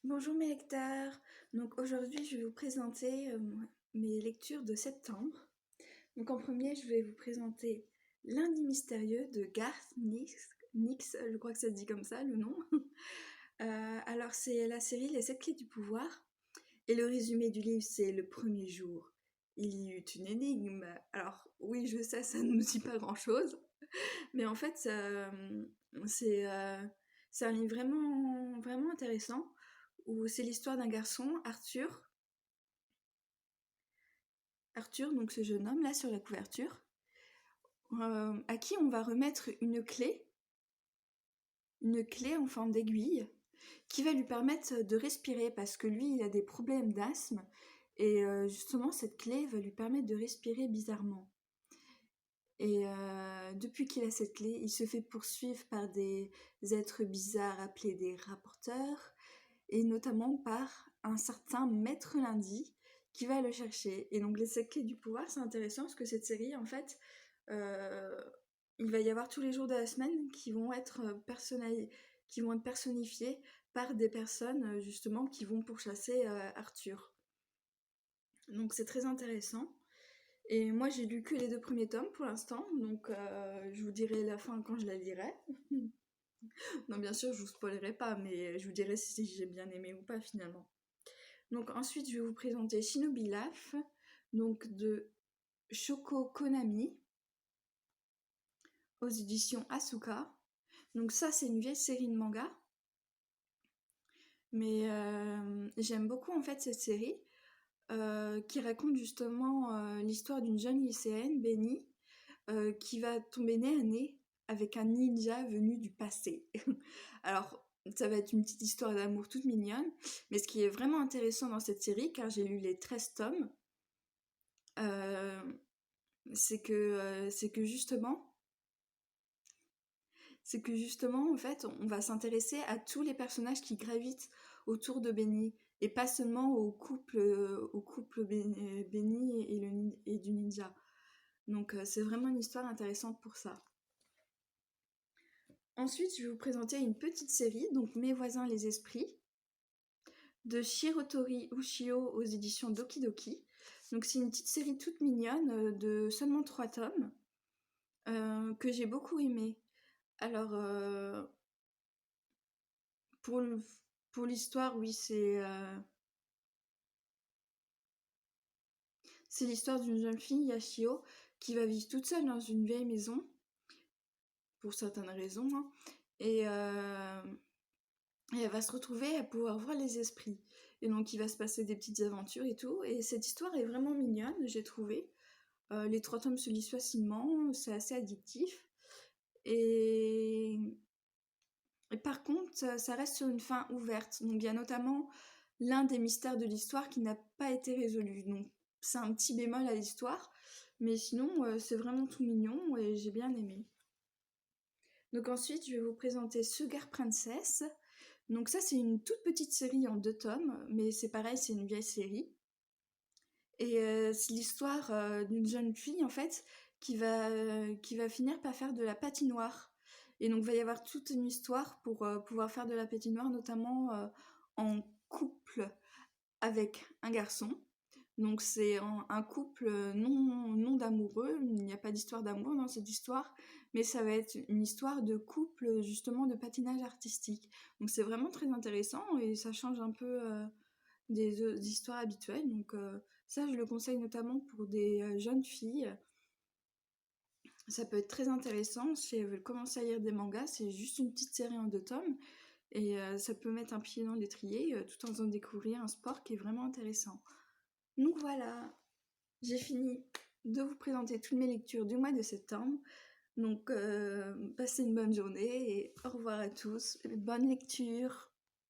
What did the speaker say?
Bonjour mes lecteurs, donc aujourd'hui je vais vous présenter mes lectures de septembre. Donc en premier je vais vous présenter Lundi mystérieux de Garth Nix, je crois que ça se dit comme ça le nom. Alors c'est la série Les 7 clés du pouvoir et le résumé du livre c'est le premier jour. Il y eut une énigme. Alors oui je sais ça ne nous dit pas grand chose, mais en fait c'est c'est un livre vraiment intéressant où c'est l'histoire d'un garçon, Arthur, donc ce jeune homme là sur la couverture, à qui on va remettre une clé en forme d'aiguille, qui va lui permettre de respirer parce que lui il a des problèmes d'asthme et justement cette clé va lui permettre de respirer bizarrement. Et depuis qu'il a cette clé, il se fait poursuivre par des êtres bizarres appelés des rapporteurs, et notamment par un certain Maître Lundi qui va le chercher. Et donc les 7 clés du pouvoir, c'est intéressant parce que cette série, en fait, euh, il va y avoir tous les jours de la semaine qui vont être personnifiés par des personnes justement qui vont pourchasser Arthur. Donc c'est très intéressant. Et moi j'ai lu que les 2 premiers tomes pour l'instant, donc je vous dirai la fin quand je la lirai. Non bien sûr je vous spoilerai pas, mais je vous dirai si j'ai bien aimé ou pas finalement. Donc ensuite je vais vous présenter Shinobi Life, donc de Shoko Konami, aux éditions Asuka. Donc ça c'est une vieille série de manga, mais j'aime beaucoup en fait cette série qui raconte justement l'histoire d'une jeune lycéenne, Benny, qui va tomber nez à nez avec un ninja venu du passé. Alors, ça va être une petite histoire d'amour toute mignonne, mais ce qui est vraiment intéressant dans cette série, car j'ai lu les 13 tomes, euh, c'est que justement, en fait, on va s'intéresser à tous les personnages qui gravitent autour de Benny, et pas seulement au couple Benny et du ninja. Donc c'est vraiment une histoire intéressante pour ça. Ensuite, je vais vous présenter une petite série, donc Mes voisins les esprits, de Shirotori Ushio aux éditions Doki Doki. Donc c'est une petite série toute mignonne de seulement 3 tomes que j'ai beaucoup aimé. Alors pour, pour l'histoire, oui, c'est l'histoire d'une jeune fille, Yashio, qui va vivre toute seule dans une vieille maison, pour certaines raisons, hein, et elle va se retrouver à pouvoir voir les esprits. Et donc il va se passer des petites aventures et tout. Et cette histoire est vraiment mignonne, j'ai trouvé. Les 3 tomes se lisent facilement, c'est assez addictif. Et, et par contre, ça reste sur une fin ouverte. Donc il y a notamment l'un des mystères de l'histoire qui n'a pas été résolu. Donc c'est un petit bémol à l'histoire. Mais sinon, c'est vraiment tout mignon et j'ai bien aimé. Donc ensuite, je vais vous présenter Sugar Princess. Donc ça, c'est une toute petite série en 2 tomes, mais c'est pareil, c'est une vieille série. Et c'est l'histoire d'une jeune fille, en fait, qui va finir par faire de la patinoire. Et donc, il va y avoir toute une histoire pour pouvoir faire de la patinoire, notamment en couple avec un garçon. Donc, c'est un couple non d'amoureux, il n'y a pas d'histoire d'amour dans cette histoire, mais ça va être une histoire de couple, justement, de patinage artistique. Donc, c'est vraiment très intéressant et ça change un peu des histoires habituelles. Donc, ça, je le conseille notamment pour des jeunes filles. Ça peut être très intéressant si elles veulent commencer à lire des mangas. C'est juste une petite série en 2 tomes. Et ça peut mettre un pied dans l'étrier tout en faisant découvrir un sport qui est vraiment intéressant. Donc voilà, j'ai fini de vous présenter toutes mes lectures du mois de septembre. Donc passez une bonne journée et au revoir à tous. Bonne lecture.